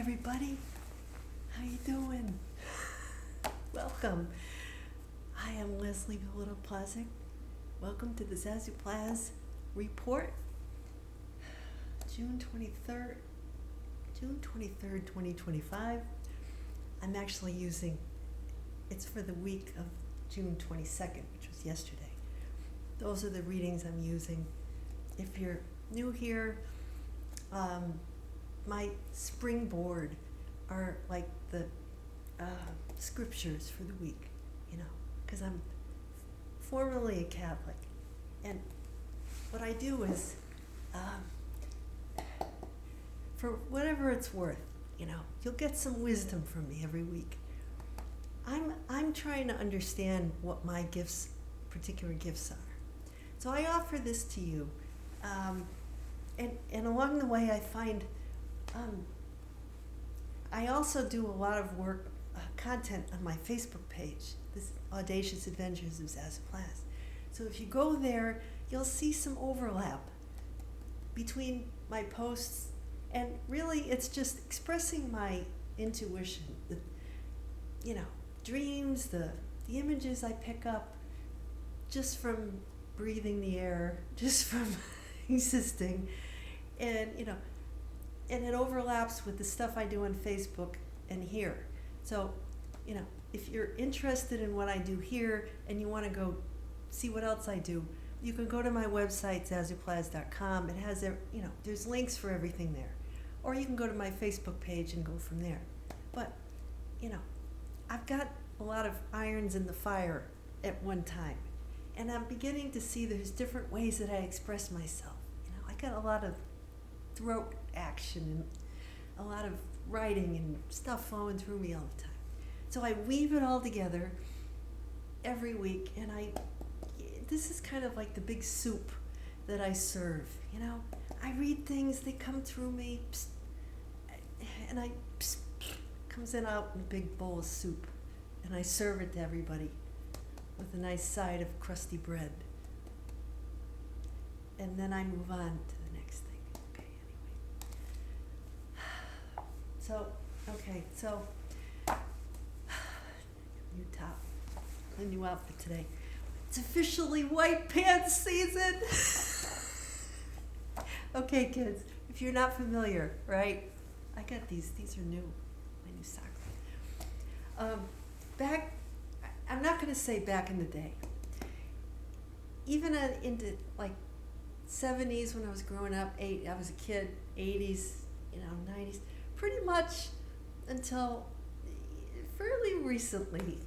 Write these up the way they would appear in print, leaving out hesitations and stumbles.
everybody. How you doing? Welcome. I am Leslie Plazz. Welcome to the Zazoo Plazz report. June 23rd, 2025. I'm actually using, it's for the week of June 22nd, which was yesterday. Those are the readings I'm using. If you're new here, my springboard are like the scriptures for the week, because I'm formerly a Catholic. And what I do is, for whatever it's worth, you'll get some wisdom from me every week. I'm trying to understand what my particular gifts are. So I offer this to you. And along the way I find, I also do a lot of work, content on my Facebook page, this Audacious Adventures of Zazoo Plazz. So if you go there, you'll see some overlap between my posts, and really it's just expressing my intuition, the dreams, the images I pick up just from breathing the air, just from existing, and and it overlaps with the stuff I do on Facebook and here. So, if you're interested in what I do here and you want to go see what else I do, you can go to my website, zazooplazz.com. It has, there's links for everything there. Or you can go to my Facebook page and go from there. But, I've got a lot of irons in the fire at one time. And I'm beginning to see there's different ways that I express myself. I got a lot of throat action and a lot of writing and stuff flowing through me all the time. So I weave it all together every week, and this is kind of like the big soup that I serve. I read things, they come through me, psst, and comes out in a big bowl of soup, and I serve it to everybody with a nice side of crusty bread. And then I move on to the next thing. Okay, anyway. So, new top, a new outfit today. It's officially white pants season. Okay, kids, if you're not familiar, right? I got these are new, my new socks. I'm not going to say back in the day. Even into like 70s when I was growing up, I was a kid, 80s, 90s, pretty much until fairly recently,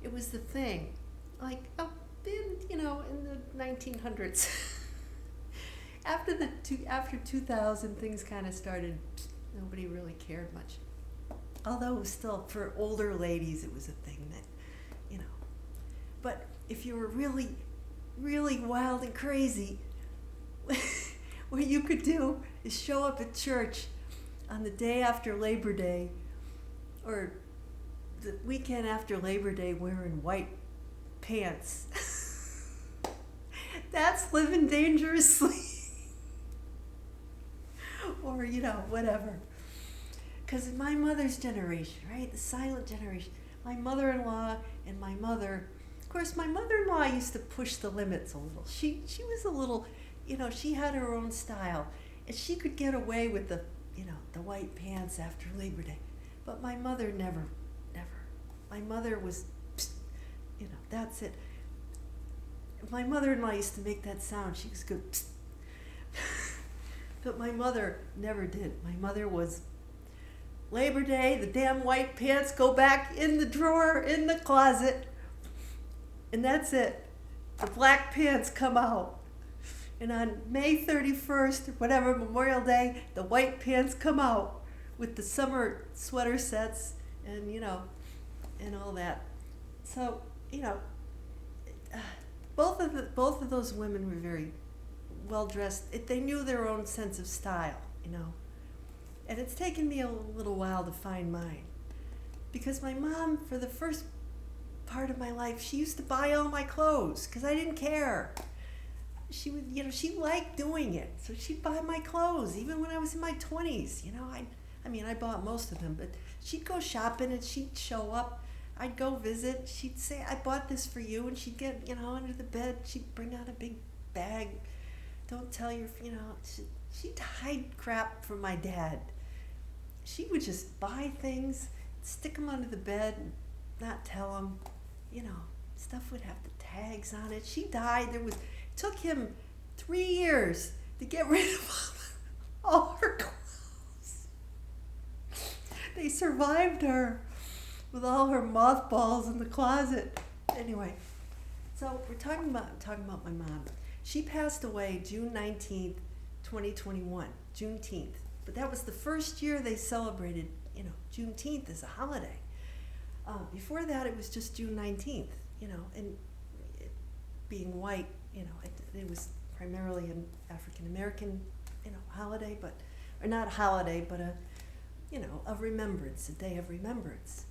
it was the thing. Like up in the 1900s. After 2000, things kind of started. Nobody really cared much. Although it was still, for older ladies, it was a thing that, But if you were really, really wild and crazy, what you could do is show up at church on the day after Labor Day, or the weekend after Labor Day, wearing white pants. That's living dangerously. Or, whatever. Because in my mother's generation, right, the silent generation, my mother-in-law and my mother, of course, my mother-in-law used to push the limits a little. She was a little, she had her own style, and she could get away with the white pants after Labor Day. But my mother never. My mother was, that's it. My mother-in-law used to make that sound. She was good. But my mother never did. My mother was, Labor Day, the damn white pants go back in the drawer, in the closet, and that's it. The black pants come out. And on May 31st, or whatever, Memorial Day, the white pants come out with the summer sweater sets and, and all that. So, both of those women were very well dressed. They knew their own sense of style, And it's taken me a little while to find mine. Because my mom, for the first part of my life, she used to buy all my clothes because I didn't care. she would, she liked doing it. So she'd buy my clothes, even when I was in my 20s. I mean, I bought most of them, but she'd go shopping and she'd show up. I'd go visit. She'd say, I bought this for you. And she'd get, under the bed. She'd bring out a big bag. Don't tell your, she'd hide crap from my dad. She would just buy things, stick them under the bed, and not tell him. Stuff would have the tags on it. She died. It took him 3 years to get rid of all her clothes. They survived her with all her mothballs in the closet. Anyway, so I'm talking about my mom. She passed away June 19th, 2021, Juneteenth. But that was the first year they celebrated, Juneteenth as a holiday. Before that, it was just June 19th, and being white, it was primarily an African-American, holiday, or not holiday, but a remembrance, a day of remembrance.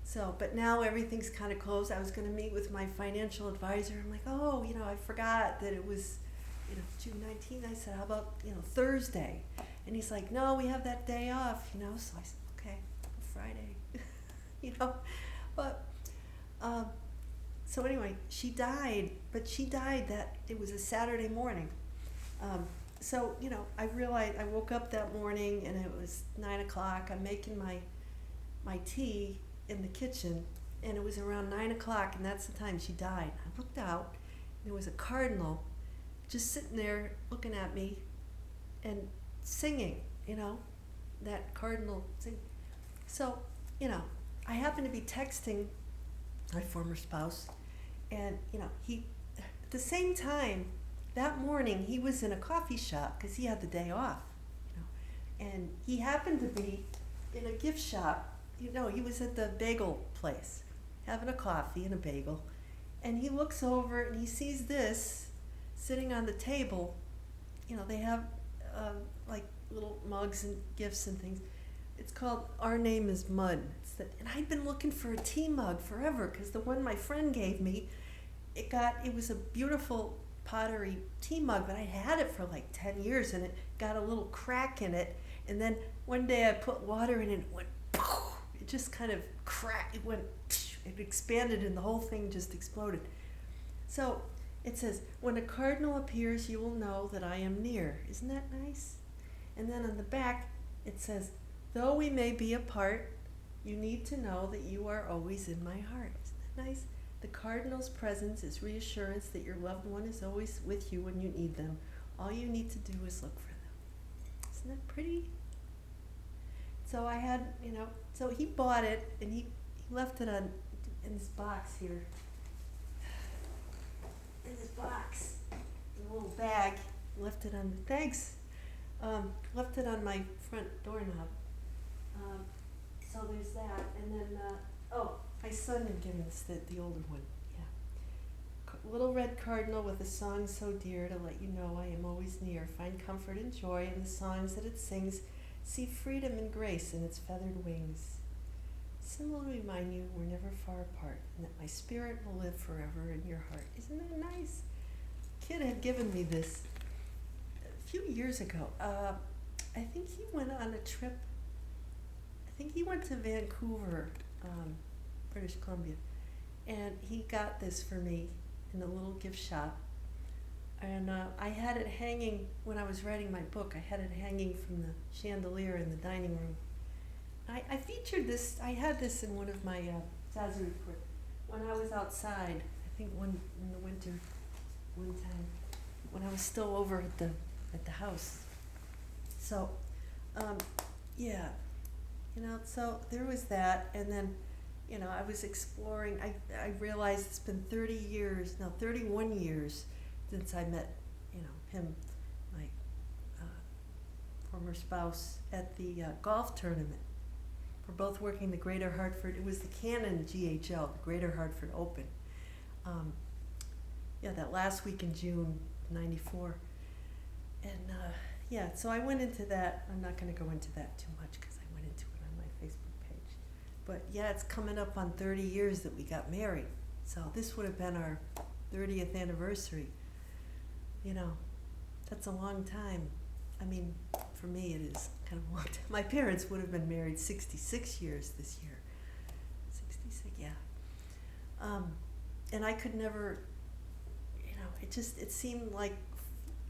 So, but now everything's kind of closed. I was going to meet with my financial advisor. I'm like, I forgot that it was, June 19th. I said, how about, Thursday? And he's like, no, we have that day off, So I said, okay, Friday, But, so anyway, she died, but it was a Saturday morning. So, I realized, I woke up that morning and it was 9 o'clock. I'm making my tea in the kitchen, and it was around 9 o'clock, and that's the time she died. I looked out, and there was a cardinal just sitting there looking at me and singing, that cardinal sing. So, I happened to be texting my former spouse, and, he, at the same time, that morning, he was in a coffee shop because he had the day off, and he happened to be in a gift shop. He was at the bagel place, having a coffee and a bagel, and he looks over and he sees this sitting on the table. They have like little mugs and gifts and things. It's called Our Name is Mud. And I'd been looking for a tea mug forever because the one my friend gave me, it was a beautiful pottery tea mug, but I had it for like 10 years and it got a little crack in it. And then one day I put water in it and it went poof. It just kind of cracked. It expanded and the whole thing just exploded. So it says, when a cardinal appears, you will know that I am near. Isn't that nice? And then on the back, it says, though we may be apart, you need to know that you are always in my heart. Isn't that nice? The cardinal's presence is reassurance that your loved one is always with you when you need them. All you need to do is look for them. Isn't that pretty? So I had, so he bought it and he left it in this box here. In this box, in a little bag, left it on, thanks, left it on my front doorknob. So there's that, and then, my son had given us the older one, yeah. Little red cardinal with a song so dear to let you know I am always near. Find comfort and joy in the songs that it sings. See freedom and grace in its feathered wings. Similarly remind you we're never far apart, and that my spirit will live forever in your heart. Isn't that nice? Kid had given me this a few years ago. I think he went on a trip. I think he went to Vancouver, British Columbia, and he got this for me in a little gift shop. And I had it hanging, when I was writing my book, I had it hanging from the chandelier in the dining room. I featured this, I had this in one of my Zazoo reports when I was outside, I think in the winter, one time, when I was still over at the house. So, yeah, so there was that, and then, I was exploring, I realized it's been 31 years since I met, him, my former spouse, at the golf tournament. We're both working the Greater Hartford. It was the Canon GHL, the Greater Hartford Open. That last week in June '94. And so I went into that. I'm not going to go into that too much because I went into it on my Facebook page. But yeah, it's coming up on 30 years that we got married. So this would have been our 30th anniversary. you know, that's a long time. I mean, for me it is kind of a long time. My parents would have been married 66 years this year. 66, yeah. And I could never, it seemed like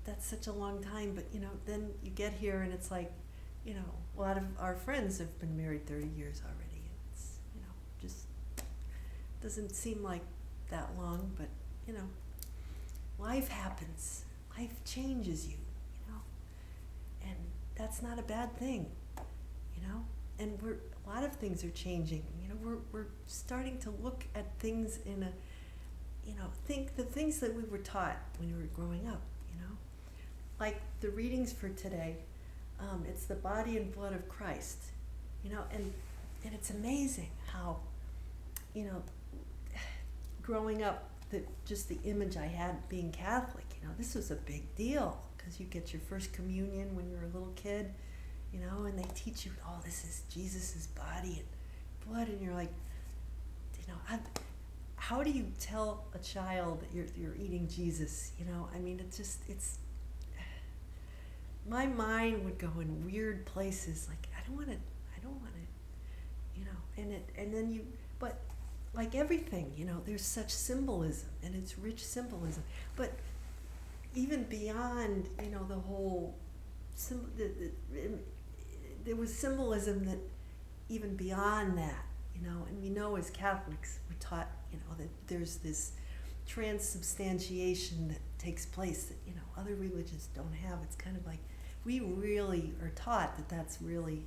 that's such a long time, but then you get here and it's like, a lot of our friends have been married 30 years already. And it's, just doesn't seem like that long, but, life happens. Life changes you, and that's not a bad thing, and a lot of things are changing. We're starting to look at things in a, think the things that we were taught when we were growing up, like the readings for today. It's the body and blood of Christ, and it's amazing how, growing up, just the image I had being Catholic, this was a big deal because you get your first communion when you're a little kid, and they teach you, oh, this is Jesus's body and blood, and you're like, how do you tell a child that you're eating Jesus? I mean, it's my mind would go in weird places. Like, I don't want to, and then but like everything, there's such symbolism, and it's rich symbolism. But even beyond, the whole, there was symbolism that even beyond that, and we know as Catholics, we're taught, that there's this transubstantiation that takes place that, other religions don't have. It's kind of like, we really are taught that that's really,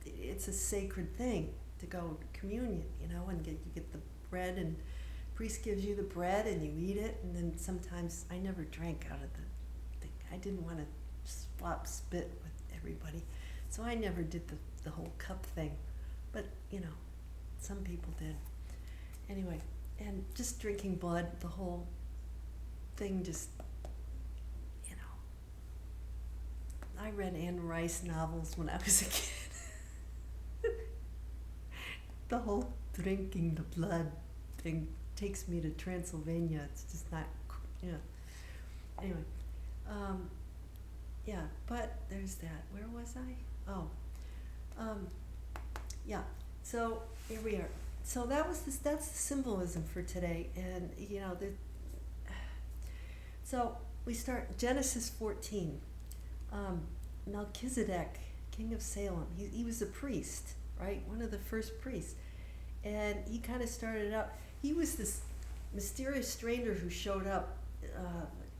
it's a sacred thing to go to communion, and you get the bread, and priest gives you the bread and you eat it, and then sometimes I never drank out of the thing. I didn't want to swap spit with everybody, so I never did the whole cup thing, but some people did. Anyway, and just drinking blood, the whole thing just, I read Anne Rice novels when I was a kid. The whole drinking the blood thing takes me to Transylvania. It's just not, Anyway, yeah, but there's that. Where was I? Oh, yeah. So here we are. So that's the symbolism for today, and so we start Genesis 14. Melchizedek, king of Salem, he was a priest, right? One of the first priests. And he kind of started out, he was this mysterious stranger who showed up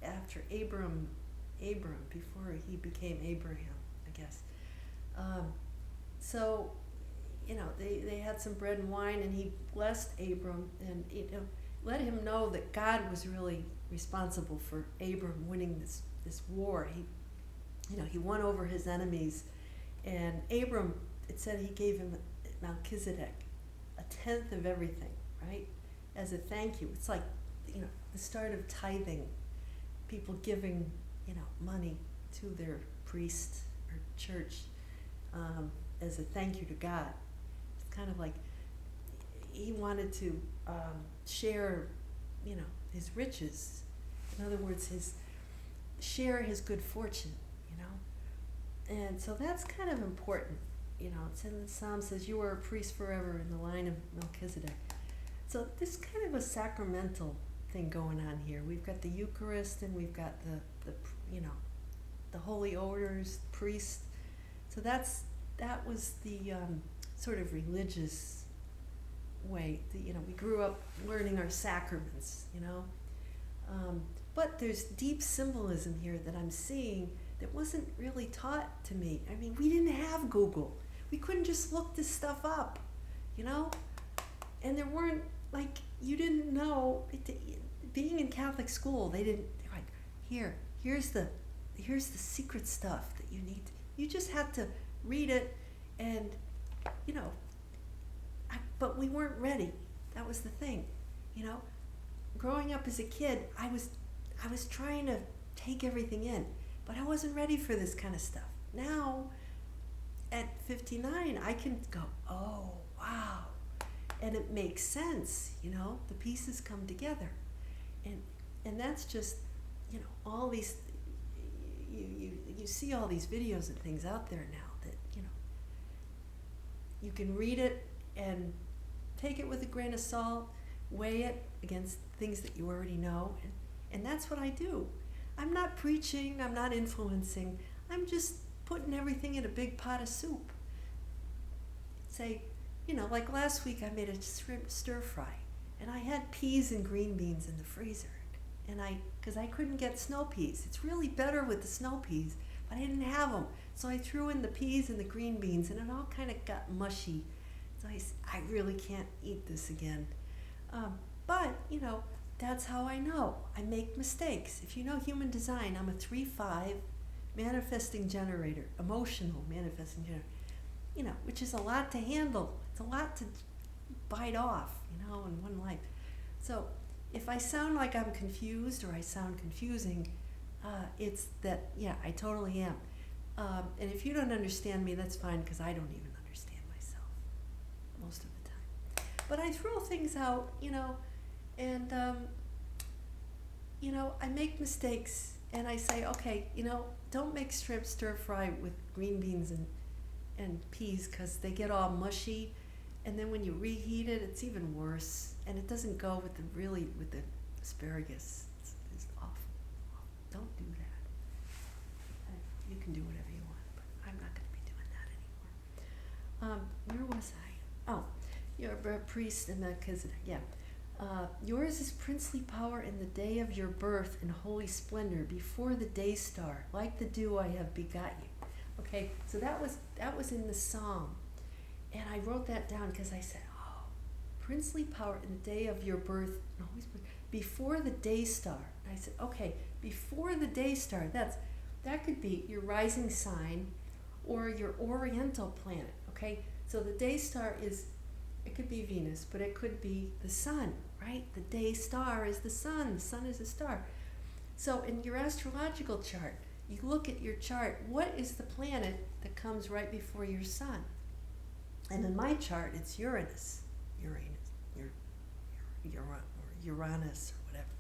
after Abram, before he became Abraham, I guess. So, they had some bread and wine, and he blessed Abram and, let him know that God was really responsible for Abram winning this war. He won over his enemies, and Abram, it said he gave him Melchizedek, 1/10 of everything, right? As a thank you. It's like, the start of tithing, people giving, money to their priest or church as a thank you to God. It's kind of like he wanted to share, his riches. In other words, share his good fortune. And so that's kind of important. It's in the Psalm says, you are a priest forever in the line of Melchizedek. So this kind of a sacramental thing going on here. We've got the Eucharist, and we've got the holy orders, priest. So that was the sort of religious way. We grew up learning our sacraments, but there's deep symbolism here that I'm seeing that wasn't really taught to me. I mean, we didn't have Google. We couldn't just look this stuff up, and there weren't, like, you didn't know, being in Catholic school, they're like, here's the secret stuff that you need. You just had to read it, and, but we weren't ready. That was the thing, Growing up as a kid, I was trying to take everything in, but I wasn't ready for this kind of stuff. Now, at 59, I can go, oh, wow. And it makes sense, the pieces come together. And that's just all these, you see all these videos and things out there now that, you can read it and take it with a grain of salt, weigh it against things that you already know, and that's what I do. I'm not preaching, I'm not influencing, I'm just putting everything in a big pot of soup. Say, like last week I made a shrimp stir fry, and I had peas and green beans in the freezer, and because I couldn't get snow peas. It's really better with the snow peas, but I didn't have them, so I threw in the peas and the green beans, and it all kind of got mushy. So I really can't eat this again. But, that's how I know. I make mistakes. If you know human design, I'm a 3-5 manifesting generator, emotional manifesting generator, which is a lot to handle. It's a lot to bite off, in one life. So if I sound like I'm confused or I sound confusing, it's that, I totally am. And if you don't understand me, that's fine, because I don't even understand myself most of the time. But I throw things out, and, I make mistakes, and I say, okay, don't make shrimp stir fry with green beans and peas, because they get all mushy, and then when you reheat it, it's even worse, and it doesn't go with the asparagus. It's awful. Don't do that. You can do whatever you want, but I'm not going to be doing that anymore. Where was I? Oh, you're a priest and Melchizedek. Yeah. Yours is princely power in the day of your birth and holy splendor before the day star. Like the dew I have begot you. Okay, so that was in the psalm, and I wrote that down because I said, princely power in the day of your birth and holy splendor before the day star. And I said, okay, before the day star. That could be your rising sign or your oriental planet. Okay, so the day star it could be Venus, but it could be the sun, right? The day star is the sun. The sun is a star. So in your astrological chart, you look at your chart, what is the planet that comes right before your sun? And in my chart, it's Uranus, or Uranus, or whatever.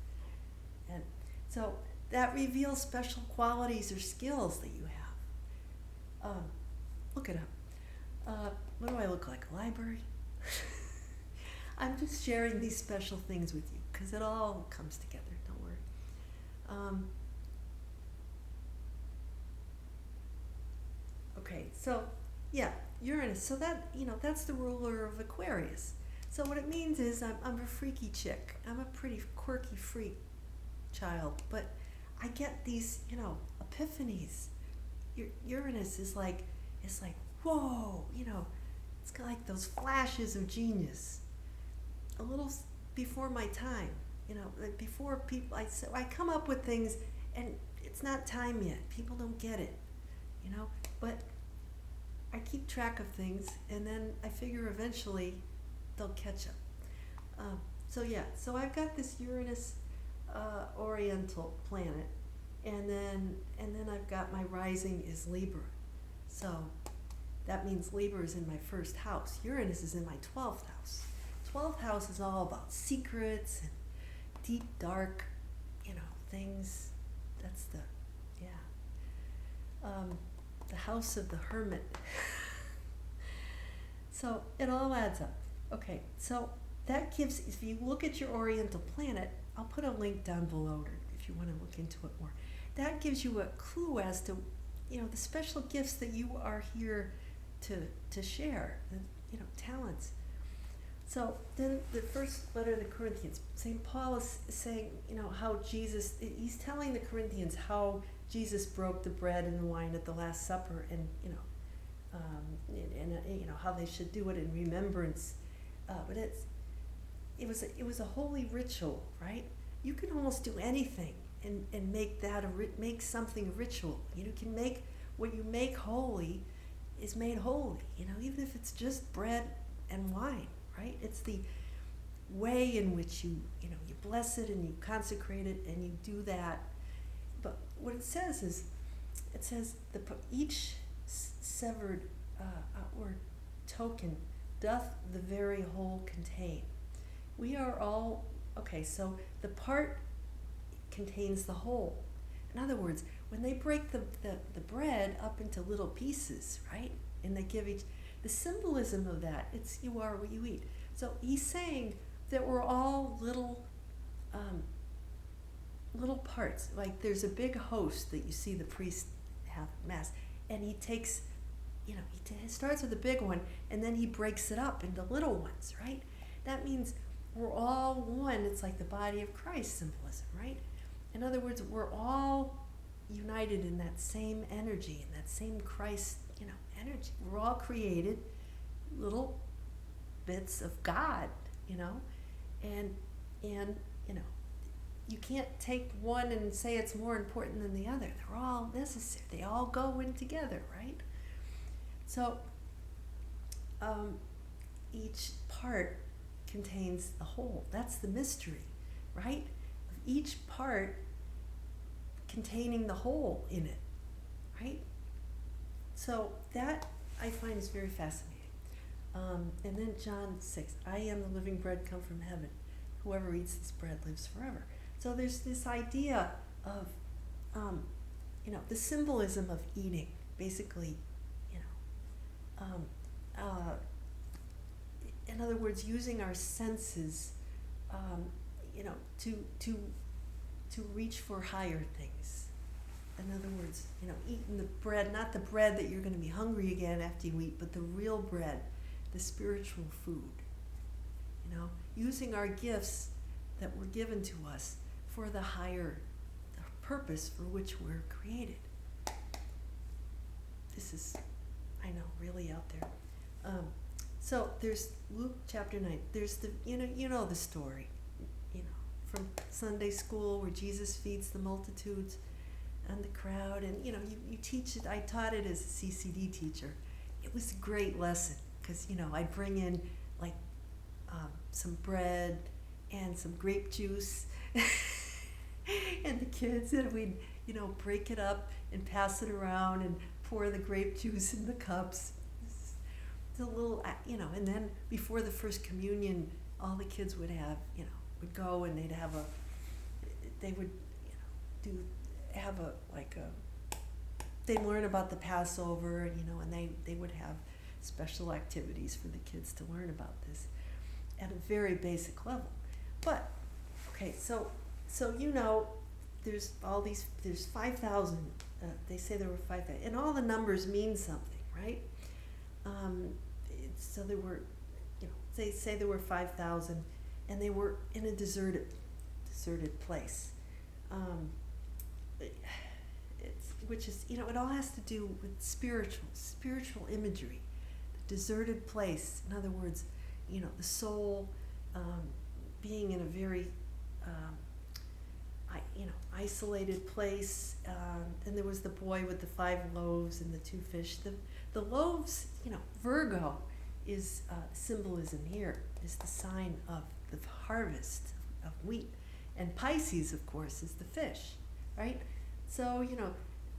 And so that reveals special qualities or skills that you have. Look it up. What do I look like? A library? I'm just sharing these special things with you because it all comes together. Don't worry. Okay, so Uranus. So that that's the ruler of Aquarius. So what it means is I'm a freaky chick. I'm a pretty quirky freak child, but I get these epiphanies. Uranus is like whoa, it's kind of like those flashes of genius. A little before my time, like before people. I come up with things, and it's not time yet. People don't get it, But I keep track of things, and then I figure eventually they'll catch up. So I've got this Uranus oriental planet, and then I've got my rising is Libra. So that means Libra is in my first house. Uranus is in my 12th house. 12th house is all about secrets and deep, dark, things. That's the house of the hermit. So it all adds up. Okay, so that gives, if you look at your oriental planet, I'll put a link down below if you want to look into it more. That gives you a clue as to, the special gifts that you are here to share, talents. So then the first letter of the Corinthians, St. Paul is saying, how Jesus, he's telling the Corinthians how Jesus broke the bread and the wine at the Last Supper, and how they should do it in remembrance. But it was a holy ritual, right? You can almost do anything and make something a ritual. You can make what you make holy is made holy. Even if it's just bread and wine, right? It's the way in which you bless it and you consecrate it and you do that. But what it says is, each severed outward token doth the very whole contain. We are all, okay, so the part contains the whole. In other words, when they break the bread up into little pieces, right? And they give each, the symbolism of that, it's you are what you eat. So he's saying that we're all little little parts. Like there's a big host that you see the priest have at Mass, and he takes, he starts with the big one, and then he breaks it up into little ones, right? That means we're all one. It's like the body of Christ symbolism, right? In other words, we're all united in that same energy, in that same Christ, energy. We're all created little bits of God, and you can't take one and say it's more important than the other. They're all necessary. They all go in together, right? So each part contains the whole. That's the mystery, right? Of each part containing the whole in it, right? So that I find is very fascinating. And then John 6, I am the living bread come from heaven. Whoever eats this bread lives forever. So there's this idea of, the symbolism of eating, basically, in other words, using our senses, to reach for higher things. In other words, eating the bread, not the bread that you're going to be hungry again after you eat, but the real bread, the spiritual food. Using our gifts that were given to us for the higher purpose for which we're created. This is, I know, really out there. So there's Luke chapter 9. There's the, the story, from Sunday school where Jesus feeds the multitudes and the crowd, and you teach it. I taught it as a CCD teacher. It was a great lesson because I'd bring in like some bread and some grape juice, and the kids, and we'd break it up and pass it around and pour the grape juice in the cups. It's a little, and then before the first communion, all the kids would have, would go and they'd learn about the Passover, and they would have special activities for the kids to learn about this at a very basic level. But, okay, so there's there's 5,000, they say there were 5,000, and all the numbers mean something, right? So there were, they say there were 5,000, and they were in a deserted place. Which is, it all has to do with spiritual imagery, the deserted place. In other words, the soul being in a very, isolated place. And there was the boy with the 5 loaves and the 2 fish. The loaves, Virgo is symbolism here, is the sign of the harvest of wheat. And Pisces, of course, is the fish, right? So,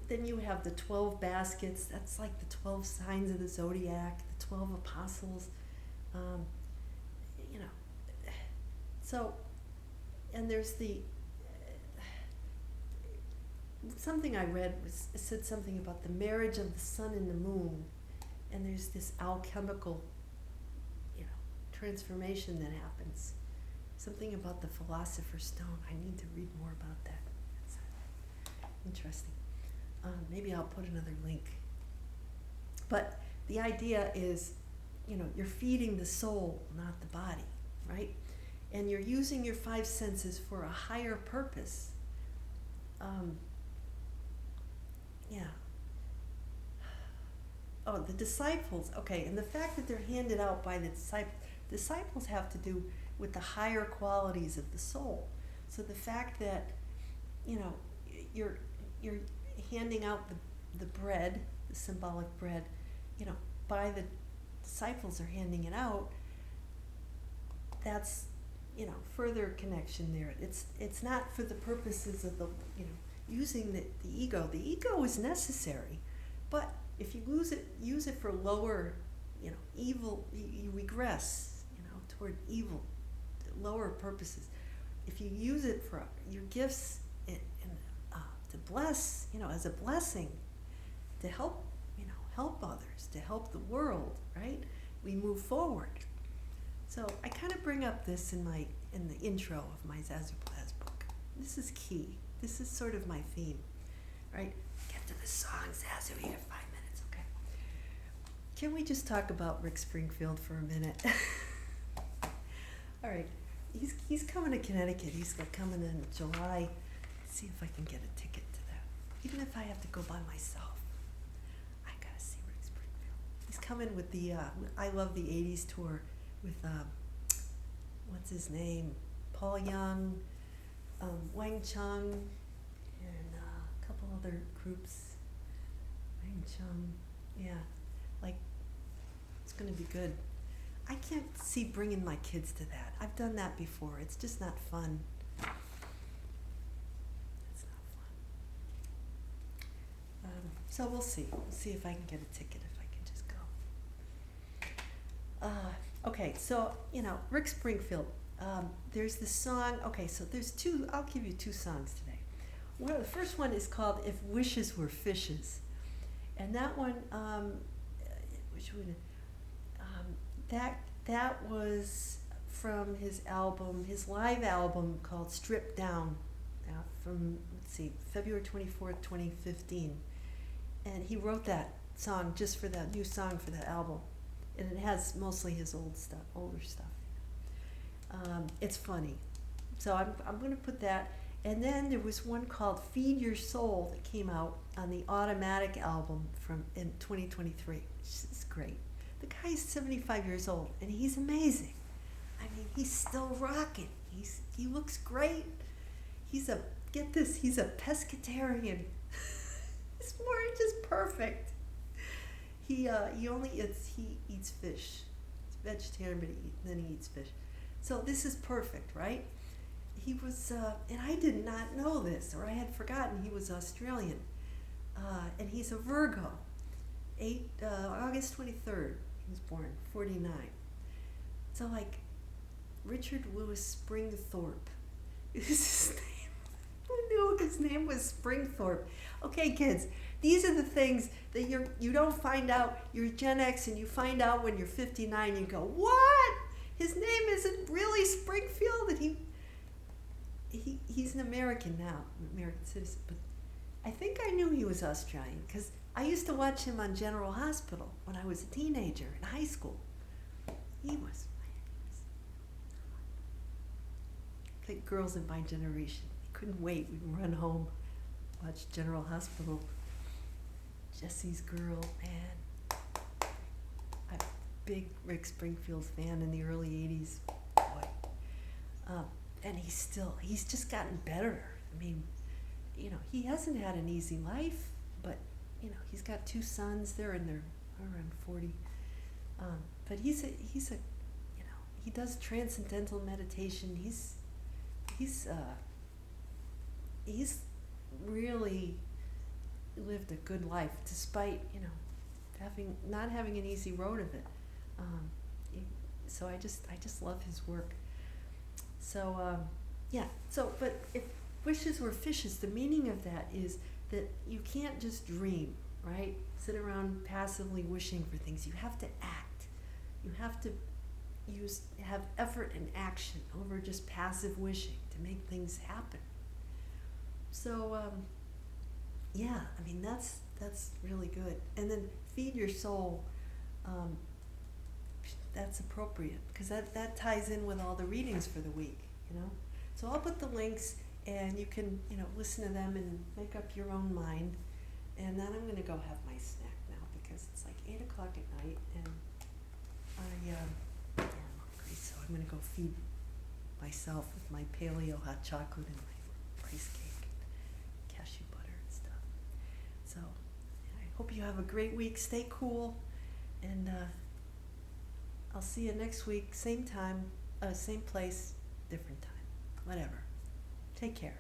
then you have the 12 baskets. That's like the 12 signs of the zodiac, the 12 apostles. So, and there's the, something I read said something about the marriage of the sun and the moon. And there's this alchemical, transformation that happens. Something about the philosopher's stone. I need to read more about that. That's interesting. Maybe I'll put another link. But the idea is, you're feeding the soul, not the body, right? And you're using your 5 senses for a higher purpose. Oh, the disciples, okay, and the fact that they're handed out by the disciples have to do with the higher qualities of the soul. So the fact that, you're handing out the bread, the symbolic bread, by the disciples are handing it out, that's, further connection there. It's not for the purposes of the, using the ego. The ego is necessary, but if you use it for lower, evil, you regress, toward evil, lower purposes. If you use it for your gifts to bless, as a blessing, to help, help others, to help the world, right? We move forward. So I kind of bring up this in the intro of my Zazoo Plazz book. This is key. This is sort of my theme, right? Get to the song, Zazoo. You have 5 minutes, okay? Can we just talk about Rick Springfield for a minute? All right. He's coming to Connecticut. He's coming in July. Let's see if I can get a ticket to that. Even if I have to go by myself, I gotta see Rick Springfield. He's coming with the I Love the 80s tour with what's his name? Paul Young, Wang Chung, and a couple other groups. Wang Chung, yeah, like it's gonna be good. I can't see bringing my kids to that. I've done that before. It's just not fun. It's not fun. So we'll see. We'll see if I can get a ticket, if I can just go. Okay, so, Rick Springfield. There's this song. Okay, so there's two. I'll give you two songs today. The first one is called If Wishes Were Fishes. And that one, which one? That was from his live album called Stripped Down, from, February 24th, 2015. And he wrote that song just for that new song for that album. And it has mostly his older stuff. It's funny. So I'm going to put that. And then there was one called Feed Your Soul that came out on the Automatic album in 2023. It's great. The guy is 75 years old, and he's amazing. I mean, he's still rocking. He looks great. He's a pescatarian. It's more just perfect. He eats fish. He's a vegetarian, but then he eats fish. So this is perfect, right? He was, and I did not know this, or I had forgotten he was Australian. And he's a Virgo. August 23rd, he was born, 49. So like Richard Lewis Springthorpe is his name. Who knew his name was Springthorpe? Okay, kids, these are the things that you don't find out. You're Gen X and you find out when you're 59. You go, what? His name isn't really Springfield, and he's an American now, an American citizen. But I think I knew he was Australian because I used to watch him on General Hospital when I was a teenager in high school. He was like girls in my generation. We couldn't wait. We'd run home, watch General Hospital. Jesse's Girl, man. I'm a big Rick Springfield fan in the early 80s. Boy. And he's just gotten better. I mean, he hasn't had an easy life, but he's got 2 sons. They're around 40. But he does transcendental meditation. He's really lived a good life despite not having an easy road of it. So I just love his work. So but if wishes were fishes, the meaning of that is that you can't just dream, right? Sit around passively wishing for things. You have to act. You have to have effort and action over just passive wishing to make things happen. So I mean that's really good. And then feed your soul. That's appropriate because that ties in with all the readings for the week. So I'll put the links, and you can listen to them and make up your own mind. And then I'm going to go have my snack now because it's like 8 o'clock at night, and I'm hungry, so I'm going to go feed myself with my paleo hot chocolate and my rice cake and cashew butter and stuff. So I hope you have a great week. Stay cool, and I'll see you next week, same time, same place, different time, whatever. Take care.